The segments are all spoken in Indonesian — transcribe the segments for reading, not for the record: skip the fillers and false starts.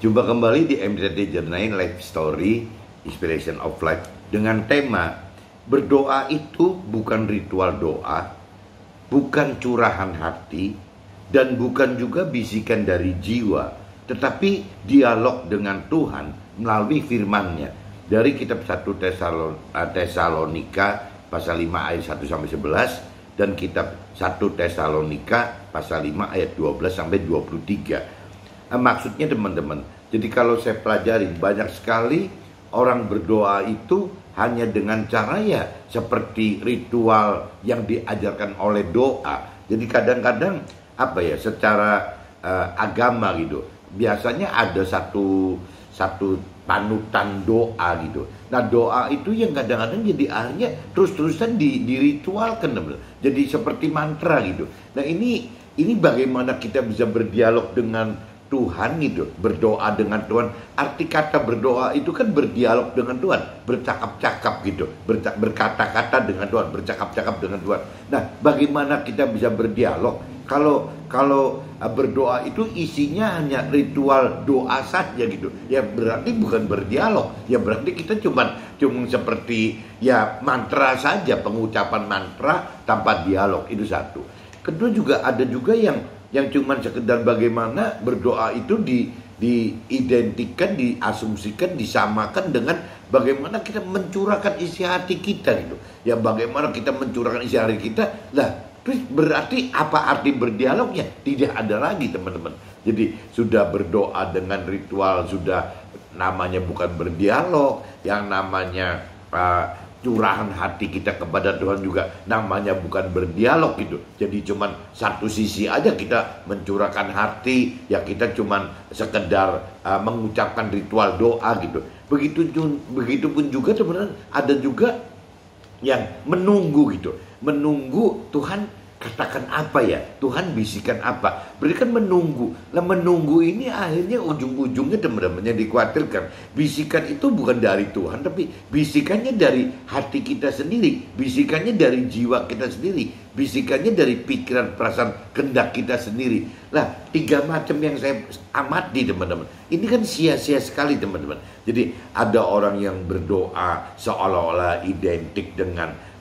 Jumpa kembali di MTT Journey Life Story Inspiration of Life dengan tema berdoa itu bukan ritual doa, bukan curahan hati, dan bukan juga bisikan dari jiwa, tetapi dialog dengan Tuhan melalui firman-Nya. Dari kitab 1 Tesalonika pasal 5 ayat 1-11 dan kitab 1 Tesalonika pasal 5 ayat 12-23. Maksudnya teman-teman, jadi kalau saya pelajari banyak sekali orang berdoa itu hanya dengan cara ya seperti ritual yang diajarkan oleh doa. Jadi kadang-kadang apa ya secara agama gitu, biasanya ada satu panutan doa gitu. Nah doa itu yang kadang-kadang jadi akhirnya terus-terusan diritualkan teman. Jadi seperti mantra gitu. Nah ini bagaimana kita bisa berdialog dengan Tuhan gitu, berdoa dengan Tuhan. Arti kata berdoa itu kan berdialog dengan Tuhan, bercakap-cakap gitu, berkata-kata dengan Tuhan, bercakap-cakap dengan Tuhan. Nah, bagaimana kita bisa berdialog kalau berdoa itu isinya hanya ritual doa saja gitu? Ya berarti bukan berdialog. Ya berarti kita cuma seperti ya mantra saja, pengucapan mantra tanpa dialog. Itu satu. Kedua juga ada juga yang cuma sekedar bagaimana berdoa itu diidentikan, diasumsikan, disamakan dengan bagaimana kita mencurahkan isi hati kita gitu. Ya bagaimana kita mencurahkan isi hati kita, lah terus berarti apa arti berdialognya? Tidak ada lagi teman-teman. Jadi sudah berdoa dengan ritual, sudah namanya bukan berdialog, yang namanya curahan hati kita kepada Tuhan juga namanya bukan berdialog gitu. Jadi cuman satu sisi aja kita mencurahkan hati, ya kita cuman sekedar mengucapkan ritual doa gitu. Begitupun juga teman-teman, ada juga yang menunggu gitu. Menunggu Tuhan katakan apa ya, Tuhan bisikan apa. Berarti kan menunggu. Lah menunggu ini akhirnya ujung-ujungnya teman-teman yang dikhawatirkan, bisikan itu bukan dari Tuhan, tapi bisikannya dari hati kita sendiri, bisikannya dari jiwa kita sendiri, bisikannya dari pikiran, perasaan, kehendak kita sendiri. Lah tiga macam yang saya amati teman-teman, ini kan sia-sia sekali teman-teman. Jadi ada orang yang berdoa seolah-olah identik dengan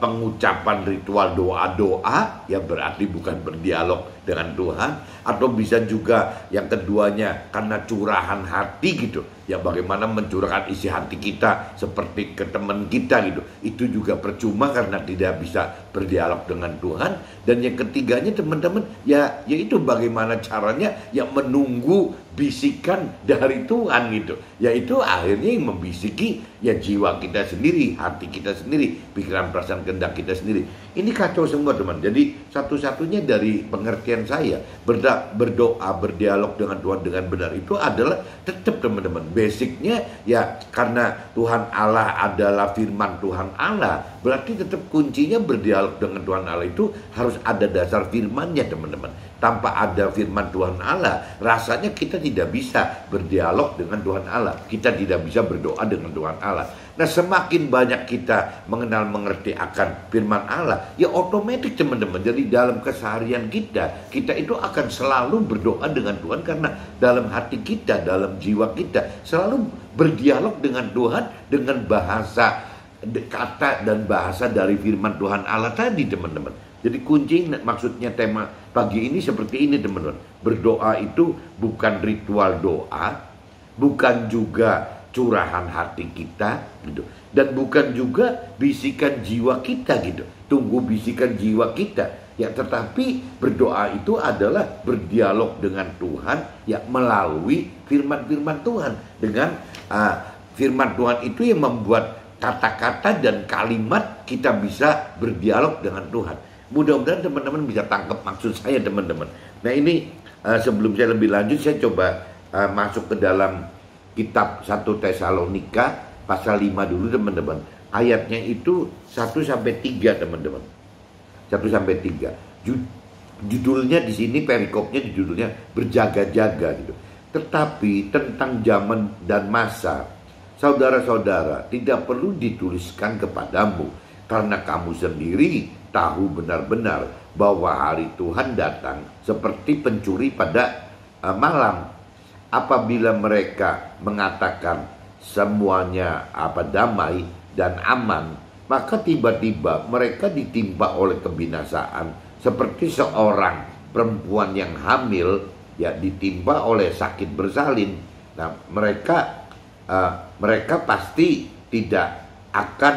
pengucapan ritual doa-doa, ya berarti bukan berdialog dengan Tuhan. Atau bisa juga yang keduanya karena curahan hati gitu, ya bagaimana mencurahkan isi hati kita seperti ke teman kita gitu, itu juga percuma karena tidak bisa berdialog dengan Tuhan. Dan yang ketiganya teman-teman, ya yaitu bagaimana caranya ya menunggu bisikan dari Tuhan gitu, yaitu akhirnya yang membisiki ya jiwa kita sendiri, hati kita sendiri, pikiran, perasaan, kehendak kita sendiri. Ini kacau semua teman. Jadi satu-satunya dari pengertian saya berdoa, berdialog dengan Tuhan dengan benar itu adalah tetap teman-teman, basicnya ya karena Tuhan Allah adalah firman Tuhan Allah, berarti tetap kuncinya berdialog dengan Tuhan Allah itu harus ada dasar firmannya teman-teman. Tanpa ada firman Tuhan Allah, rasanya kita tidak bisa berdialog dengan Tuhan Allah, kita tidak bisa berdoa dengan Tuhan Allah. Nah semakin banyak kita mengerti akan firman Allah, ya otomatis teman-teman, jadi dalam keseharian kita itu akan selalu berdoa dengan Tuhan, karena dalam hati kita, dalam jiwa kita selalu berdialog dengan Tuhan dengan bahasa, kata dan bahasa dari firman Tuhan Allah tadi teman-teman. Jadi kunci maksudnya tema pagi ini seperti ini teman-teman. Berdoa itu bukan ritual doa, bukan juga curahan hati kita gitu, dan bukan juga bisikan jiwa kita gitu. Tunggu bisikan jiwa kita, ya tetapi berdoa itu adalah berdialog dengan Tuhan ya melalui firman-firman Tuhan. Dengan firman Tuhan itu yang membuat kata-kata dan kalimat kita bisa berdialog dengan Tuhan. Mudah-mudahan teman-teman bisa tangkap maksud saya teman-teman. Nah ini sebelum saya lebih lanjut, saya coba masuk ke dalam kitab 1 Tesalonika pasal 5 dulu teman-teman. Ayatnya itu 1-3 teman-teman. 1-3. Judulnya di sini, perikopnya judulnya berjaga-jaga gitu. Tetapi tentang zaman dan masa, saudara-saudara, tidak perlu dituliskan kepadamu, karena kamu sendiri tahu benar-benar bahwa hari Tuhan datang seperti pencuri pada malam. apabila mereka mengatakan semuanya damai dan aman, maka tiba-tiba mereka ditimpa oleh kebinasaan, seperti seorang perempuan yang hamil ya ditimpa oleh sakit bersalin. Nah, mereka pasti tidak akan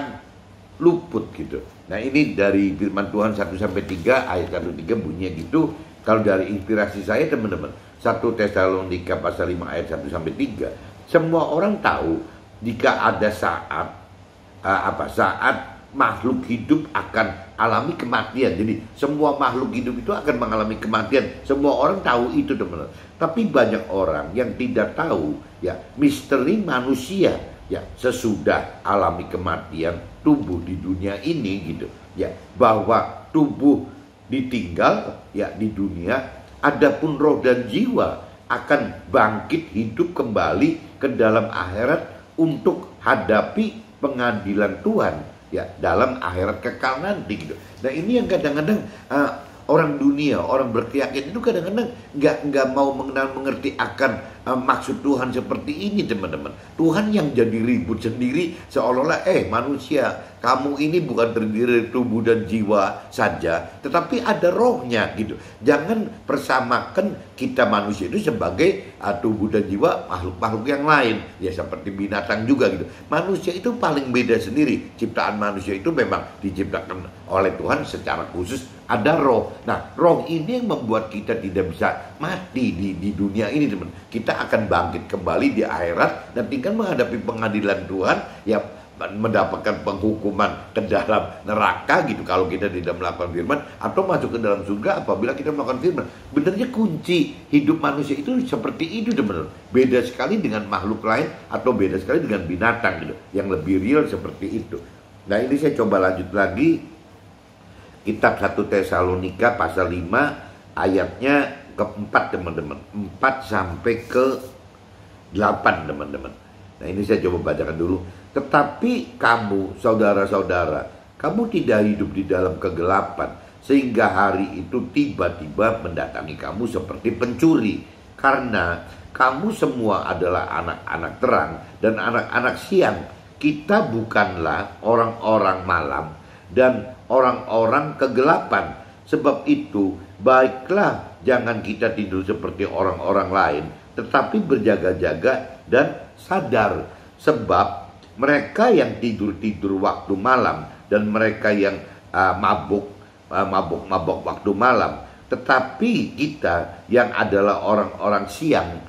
luput gitu. Nah, ini dari firman Tuhan 1-3 ayat 1-3 bunyinya gitu. Kalau dari inspirasi saya teman-teman, 1 Tesalonika pasal 5 ayat 1-3, semua orang tahu jika ada saat saat makhluk hidup akan alami kematian. Jadi semua makhluk hidup itu akan mengalami kematian. Semua orang tahu itu teman-teman. Tapi banyak orang yang tidak tahu ya misteri manusia ya sesudah alami kematian tubuh di dunia ini gitu ya, bahwa tubuh ditinggal ya di dunia, adapun roh dan jiwa akan bangkit hidup kembali ke dalam akhirat untuk hadapi pengadilan Tuhan ya dalam akhirat kekal nanti gitu. Nah, ini yang kadang-kadang orang dunia, orang berkeyakinan itu kadang-kadang nggak mau mengerti akan maksud Tuhan seperti ini teman-teman. Tuhan yang jadi ribut sendiri seolah-olah manusia, kamu ini bukan terdiri dari tubuh dan jiwa saja, tetapi ada rohnya gitu. Jangan persamakan kita manusia itu sebagai tubuh dan jiwa makhluk-makhluk yang lain ya, seperti binatang juga gitu. Manusia itu paling beda sendiri. Ciptaan manusia itu memang diciptakan oleh Tuhan secara khusus, ada roh. Nah, roh ini yang membuat kita tidak bisa mati di dunia ini teman. Kita akan bangkit kembali di akhirat dan tinggal menghadapi pengadilan Tuhan ya, mendapatkan penghukuman ke dalam neraka gitu kalau kita tidak melakukan firman, atau masuk ke dalam surga apabila kita melakukan firman. Benarnya kunci hidup manusia itu seperti itu teman-teman. Beda sekali dengan makhluk lain atau beda sekali dengan binatang gitu, yang lebih real seperti itu. Nah, ini saya coba lanjut lagi kitab 1 Tesalonika pasal 5 ayatnya ke-4 teman-teman, 4-8 teman-teman. Nah, ini saya coba bacakan dulu. Tetapi kamu saudara-saudara, kamu tidak hidup di dalam kegelapan, sehingga hari itu tiba-tiba mendatangi kamu seperti pencuri. Karena kamu semua adalah anak-anak terang dan anak-anak siang. Kita bukanlah orang-orang malam dan orang-orang kegelapan. Sebab itu, baiklah jangan kita tidur seperti orang-orang lain, tetapi berjaga-jaga dan sadar. Sebab mereka yang tidur-tidur waktu malam dan mereka yang mabuk waktu malam. Tetapi kita yang adalah orang-orang siang,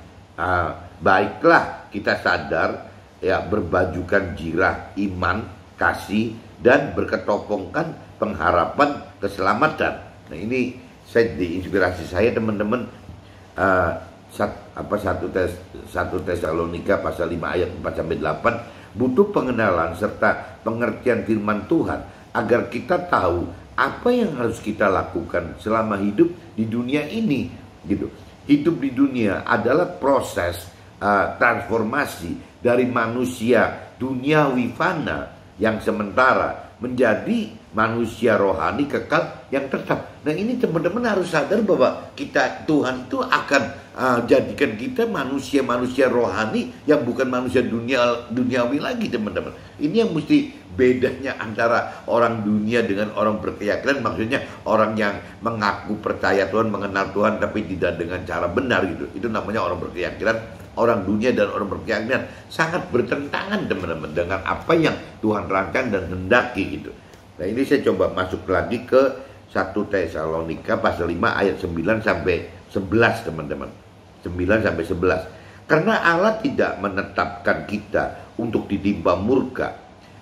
baiklah kita sadar ya, berbajukan jirah iman, kasih, dan berketopongkan pengharapan keselamatan. Nah, ini diinspirasi saya teman-teman. 1 Tesalonika pasal 5 ayat 4-8, butuh pengenalan serta pengertian firman Tuhan agar kita tahu apa yang harus kita lakukan selama hidup di dunia ini gitu. Hidup di dunia adalah proses transformasi dari manusia duniawi fana yang sementara menjadi manusia rohani kekal yang tetap. Nah, ini teman-teman harus sadar bahwa Tuhan itu akan jadikan kita manusia-manusia rohani yang bukan manusia duniawi lagi teman-teman. Ini yang mesti bedanya antara orang dunia dengan orang berkeyakinan. Maksudnya orang yang mengaku percaya Tuhan, mengenal Tuhan, tapi tidak dengan cara benar gitu. Itu namanya orang berkeyakinan. Orang dunia dan orang berkeyakinan sangat bertentangan teman-teman dengan apa yang Tuhan rancang dan hendaki gitu. Nah, ini saya coba masuk lagi ke 1 Tesalonika pasal 5 ayat 9-11 teman-teman. 9-11. Karena Allah tidak menetapkan kita untuk ditimpa murka,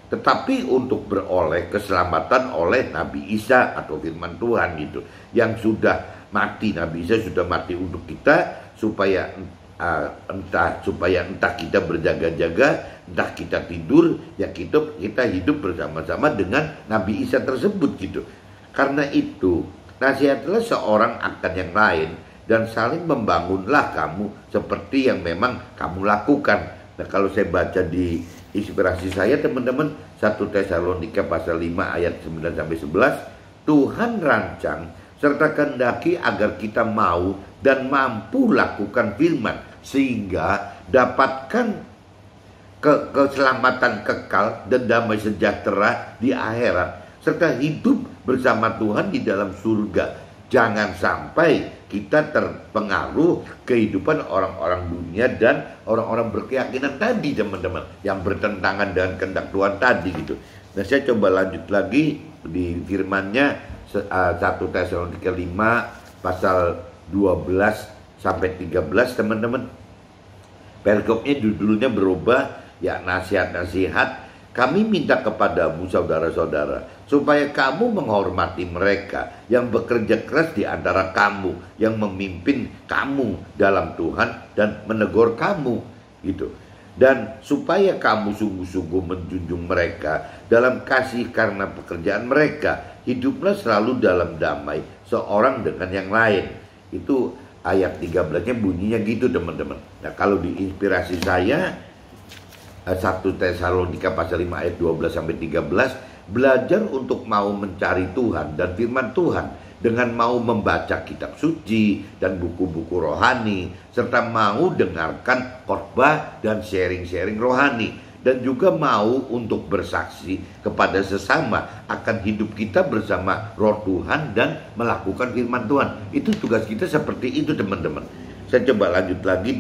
tetapi untuk beroleh keselamatan oleh Nabi Isa atau firman Tuhan gitu, yang sudah mati. Nabi Isa sudah mati untuk kita supaya entah kita berjaga-jaga, entah kita tidur, ya kita hidup bersama-sama dengan Nabi Isa tersebut gitu. Karena itu, nasihatlah seorang akan yang lain dan saling membangunlah kamu seperti yang memang kamu lakukan. Nah, kalau saya baca di inspirasi saya teman-teman, 1 Tesalonika pasal 5 ayat 9-11, Tuhan rancang serta kehendaki agar kita mau dan mampu lakukan firman sehingga dapatkan keselamatan kekal dan damai sejahtera di akhirat, serta hidup bersama Tuhan di dalam surga. Jangan sampai kita terpengaruh kehidupan orang-orang dunia dan orang-orang berkeyakinan tadi, teman-teman, yang bertentangan dengan kehendak Tuhan tadi gitu. Nah, saya coba lanjut lagi di firman-Nya 1 Tesalonika 5 pasal 12 sampai 13, teman-teman. Perikopnya judulnya berubah, ya, nasihat-nasihat. Kami minta kepadamu, saudara-saudara, supaya kamu menghormati mereka yang bekerja keras di antara kamu, yang memimpin kamu dalam Tuhan dan menegur kamu, gitu. Dan supaya kamu sungguh-sungguh menjunjung mereka dalam kasih karena pekerjaan mereka. Hiduplah selalu dalam damai seorang dengan yang lain. Itu ayat 13-nya bunyinya gitu, teman-teman. Nah, kalau diinspirasi saya, 1 Tesalonika pasal 5 ayat 12 sampai 13, belajar untuk mau mencari Tuhan dan firman Tuhan dengan mau membaca kitab suci dan buku-buku rohani, serta mau dengarkan khotbah dan sharing-sharing rohani, dan juga mau untuk bersaksi kepada sesama akan hidup kita bersama Roh Tuhan dan melakukan firman Tuhan. Itu tugas kita seperti itu, teman-teman. Saya coba lanjut lagi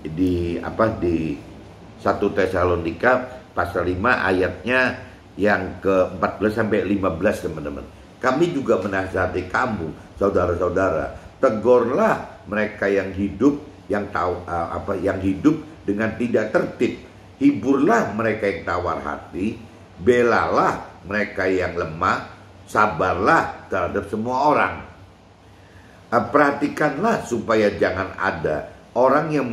di 1 Tesalonika pasal 5 ayatnya yang ke-14 sampai 15, teman-teman. Kami juga menasihati kamu, saudara-saudara, tegurlah mereka yang hidup yang hidup dengan tidak tertib. Hiburlah mereka yang tawar hati, belalah mereka yang lemah, sabarlah terhadap semua orang. Perhatikanlah supaya jangan ada orang yang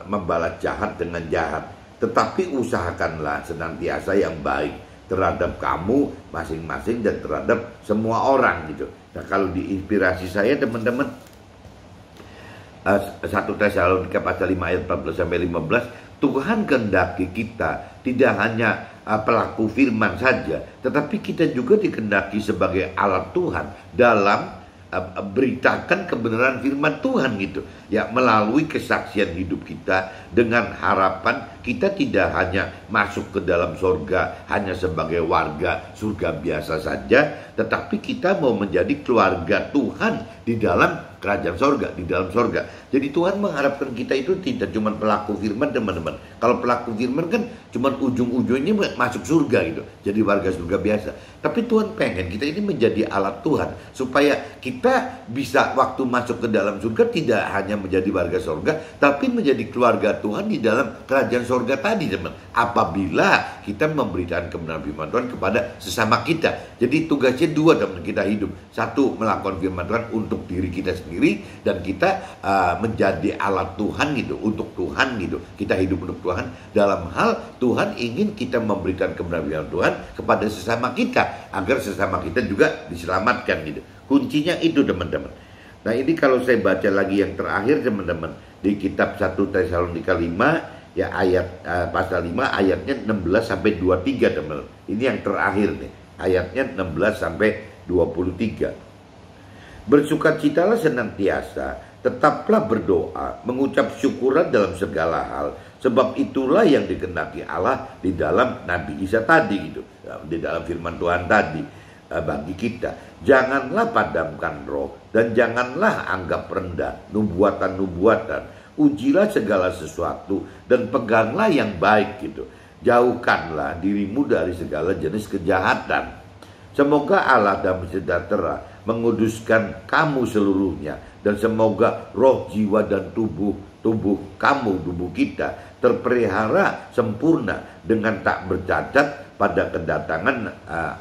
membalas jahat dengan jahat, tetapi usahakanlah senantiasa yang baik terhadap kamu masing-masing dan terhadap semua orang gitu. Nah, kalau diinspirasi saya, teman-teman, 1 Tesalonika pasal 5 ayat 14 sampai 15, Tuhan kehendaki kita tidak hanya pelaku firman saja, tetapi kita juga dikehendaki sebagai alat Tuhan dalam beritakan kebenaran firman Tuhan gitu, ya, melalui kesaksian hidup kita, dengan harapan kita tidak hanya masuk ke dalam surga hanya sebagai warga surga biasa saja, tetapi kita mau menjadi keluarga Tuhan di dalam kerajaan surga, di dalam surga. Jadi Tuhan mengharapkan kita itu tidak cuma pelaku firman, teman-teman. Kalau pelaku firman kan cuma ujung-ujungnya masuk surga gitu, jadi warga surga biasa. Tapi Tuhan pengen kita ini menjadi alat Tuhan, supaya kita bisa waktu masuk ke dalam surga tidak hanya menjadi warga surga, tapi menjadi keluarga Tuhan di dalam kerajaan surga tadi, teman. Apabila kita memberikan kebenaran firman Tuhan kepada sesama kita. Jadi tugasnya dua, teman, kita hidup. Satu, melakukan firman Tuhan untuk diri kita sendiri, dan kita menjadi alat Tuhan gitu, untuk Tuhan gitu. Kita hidup untuk Tuhan dalam hal Tuhan ingin kita memberikan kebenaran firman Tuhan kepada sesama kita, agar sesama kita juga diselamatkan gitu. Kuncinya itu, teman-teman. Nah, ini kalau saya baca lagi yang terakhir, teman-teman, di kitab 1 Tesalonika 5 ya, ayat pasal 5 ayatnya 16 sampai 23, teman-teman. Ini yang terakhir nih, ayatnya 16 sampai 23. Bersukacitalah senantiasa, tetaplah berdoa, mengucap syukuran dalam segala hal, sebab itulah yang dikehendaki Allah di dalam Nabi Isa tadi gitu, di dalam firman Tuhan tadi bagi kita. Janganlah padamkan roh, dan janganlah anggap rendah nubuatan-nubuatan. Ujilah segala sesuatu dan peganglah yang baik gitu. Jauhkanlah dirimu dari segala jenis kejahatan. Semoga Allah damai sejahtera menguduskan kamu seluruhnya, dan semoga roh, jiwa, dan tubuh kamu, tubuh kita terpelihara sempurna dengan tak bercacat pada kedatangan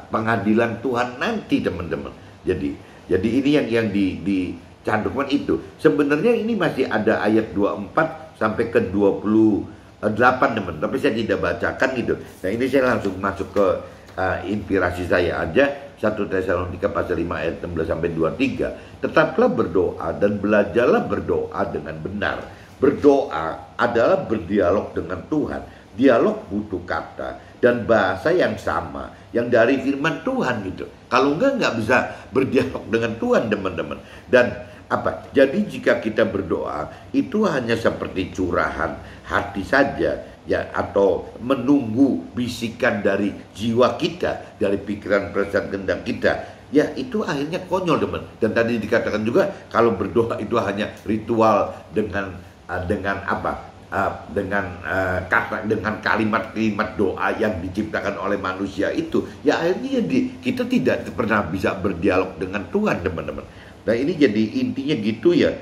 pengadilan Tuhan nanti, teman-teman. Jadi ini yang dicantumkan itu. Sebenarnya ini masih ada ayat 24 sampai ke 28, teman, tapi saya tidak bacakan gitu. Nah, ini saya langsung masuk ke inspirasi saya aja. 1 Tesalonika pasal 5 ayat 16 sampai 23. Tetaplah berdoa dan belajarlah berdoa dengan benar. Berdoa adalah berdialog dengan Tuhan. Dialog butuh kata dan bahasa yang sama, yang dari firman Tuhan gitu. Kalau enggak bisa berdialog dengan Tuhan, teman-teman. Dan apa? Jadi jika kita berdoa itu hanya seperti curahan hati saja ya, atau menunggu bisikan dari jiwa kita, dari pikiran perasaan kehendak kita, ya itu akhirnya konyol teman. Dan tadi dikatakan juga kalau berdoa itu hanya ritual dengan apa? Dengan kalimat-kalimat doa yang diciptakan oleh manusia itu, ya akhirnya kita tidak pernah bisa berdialog dengan Tuhan, teman-teman. Nah ini jadi intinya gitu ya,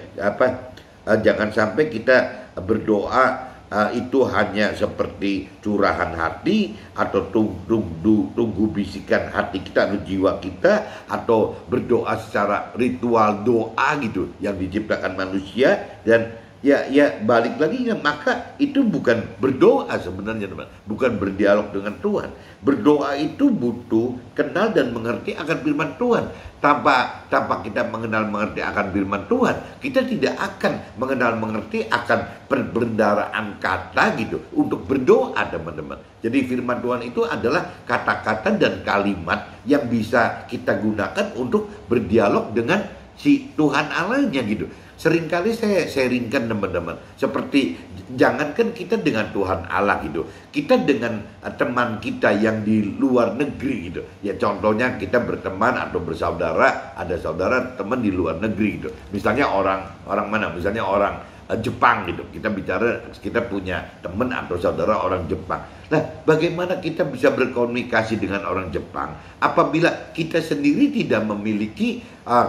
jangan sampai kita berdoa itu hanya seperti curahan hati, atau tunggu bisikan hati kita atau jiwa kita, atau berdoa secara ritual doa gitu yang diciptakan manusia. Dan ya balik lagi, maka itu bukan berdoa sebenarnya, teman. Bukan berdialog dengan Tuhan. Berdoa itu butuh kenal dan mengerti akan firman Tuhan. Tanpa kita mengenal mengerti akan firman Tuhan, kita tidak akan mengenal mengerti akan perbendaharaan kata gitu untuk berdoa, teman-teman. Jadi firman Tuhan itu adalah kata-kata dan kalimat yang bisa kita gunakan untuk berdialog dengan si Tuhan Allahnya gitu. Seringkali saya sharingkan, teman-teman, seperti jangankan kita dengan Tuhan Allah gitu, kita dengan teman kita yang di luar negeri gitu. Ya contohnya kita berteman atau bersaudara, ada saudara teman di luar negeri gitu. Misalnya orang mana? Misalnya orang Jepang gitu. Kita punya teman atau saudara orang Jepang. Nah, bagaimana kita bisa berkomunikasi dengan orang Jepang apabila kita sendiri tidak memiliki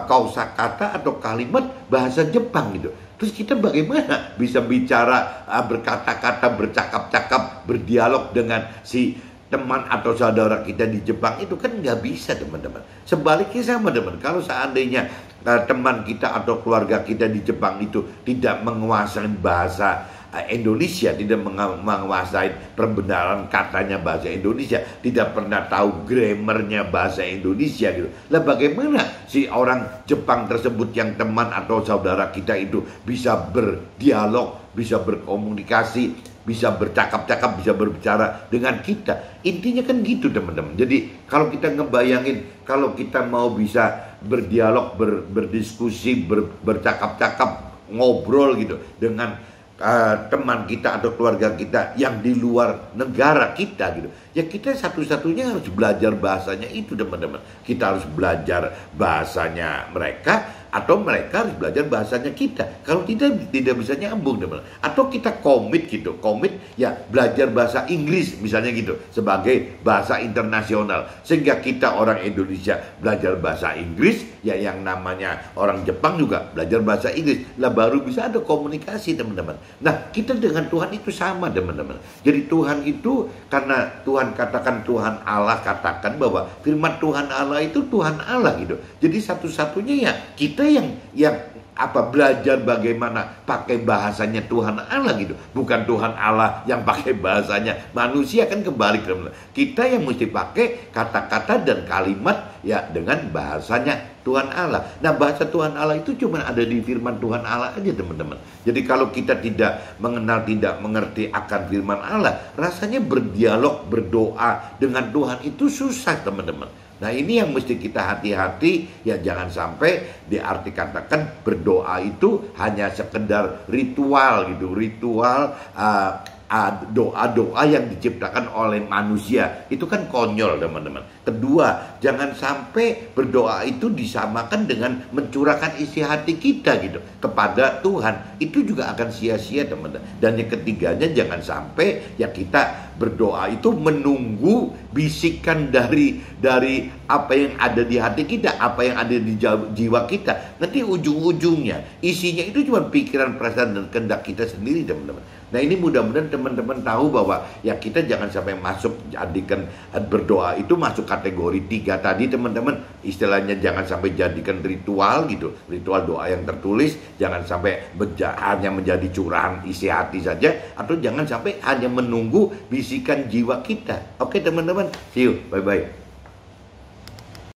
kosakata atau kalimat bahasa Jepang gitu? Terus kita bagaimana bisa bicara, berkata-kata, bercakap-cakap, berdialog dengan si teman atau saudara kita di Jepang? Itu kan nggak bisa, teman-teman. Sebaliknya sama, teman. Kalau seandainya teman kita atau keluarga kita di Jepang itu tidak menguasai bahasa Indonesia, tidak menguasai perbenaran katanya bahasa Indonesia, tidak pernah tahu grammarnya bahasa Indonesia gitu. Lah bagaimana si orang Jepang tersebut yang teman atau saudara kita itu bisa berdialog, bisa berkomunikasi, bisa bercakap-cakap, bisa berbicara dengan kita? Intinya kan gitu, teman-teman. Jadi kalau kita ngebayangin, kalau kita mau bisa berdialog, berdiskusi, bercakap-cakap, ngobrol gitu dengan teman kita atau keluarga kita yang di luar negara kita gitu, ya kita satu-satunya harus belajar bahasanya itu, teman-teman. Kita harus belajar bahasanya mereka, atau mereka harus belajar bahasanya kita. Kalau tidak bisa nyambung, teman. Atau kita komit ya belajar bahasa Inggris misalnya gitu sebagai bahasa internasional, sehingga kita orang Indonesia belajar bahasa Inggris, ya yang namanya orang Jepang juga belajar bahasa Inggris. Lah baru bisa ada komunikasi, teman-teman. Nah, kita dengan Tuhan itu sama, teman-teman. Jadi Tuhan itu, karena Tuhan katakan Tuhan Allah, katakan bahwa firman Tuhan Allah itu Tuhan Allah gitu. Jadi satu-satunya ya kita yang belajar bagaimana pakai bahasanya Tuhan Allah gitu, bukan Tuhan Allah yang pakai bahasanya manusia. Kan kebalik, teman-teman. Kita yang mesti pakai kata-kata dan kalimat ya dengan bahasanya Tuhan Allah. Nah, bahasa Tuhan Allah itu cuma ada di firman Tuhan Allah aja, teman-teman. Jadi kalau kita tidak mengenal, tidak mengerti akan firman Allah, rasanya berdialog, berdoa dengan Tuhan itu susah, teman-teman. Nah, ini yang mesti kita hati-hati, ya jangan sampai diarti katakan berdoa itu hanya sekedar ritual gitu, ritual doa-doa yang diciptakan oleh manusia. Itu kan konyol, teman-teman. Kedua, jangan sampai berdoa itu disamakan dengan mencurahkan isi hati kita gitu kepada Tuhan. Itu juga akan sia-sia, teman-teman. Dan yang ketiganya, jangan sampai ya kita berdoa itu menunggu bisikan dari apa yang ada di hati kita, apa yang ada di jiwa kita. Nanti ujung-ujungnya isinya itu cuma pikiran, perasaan, dan kehendak kita sendiri, teman-teman. Nah, ini mudah-mudahan teman-teman tahu bahwa ya kita jangan sampai jadikan berdoa itu masuk kategori 3 tadi, teman-teman. Istilahnya jangan sampai jadikan ritual gitu, ritual doa yang tertulis. Jangan sampai hanya menjadi curahan isi hati saja, atau jangan sampai hanya menunggu bisikan jiwa kita. Oke, teman-teman, see you, bye-bye.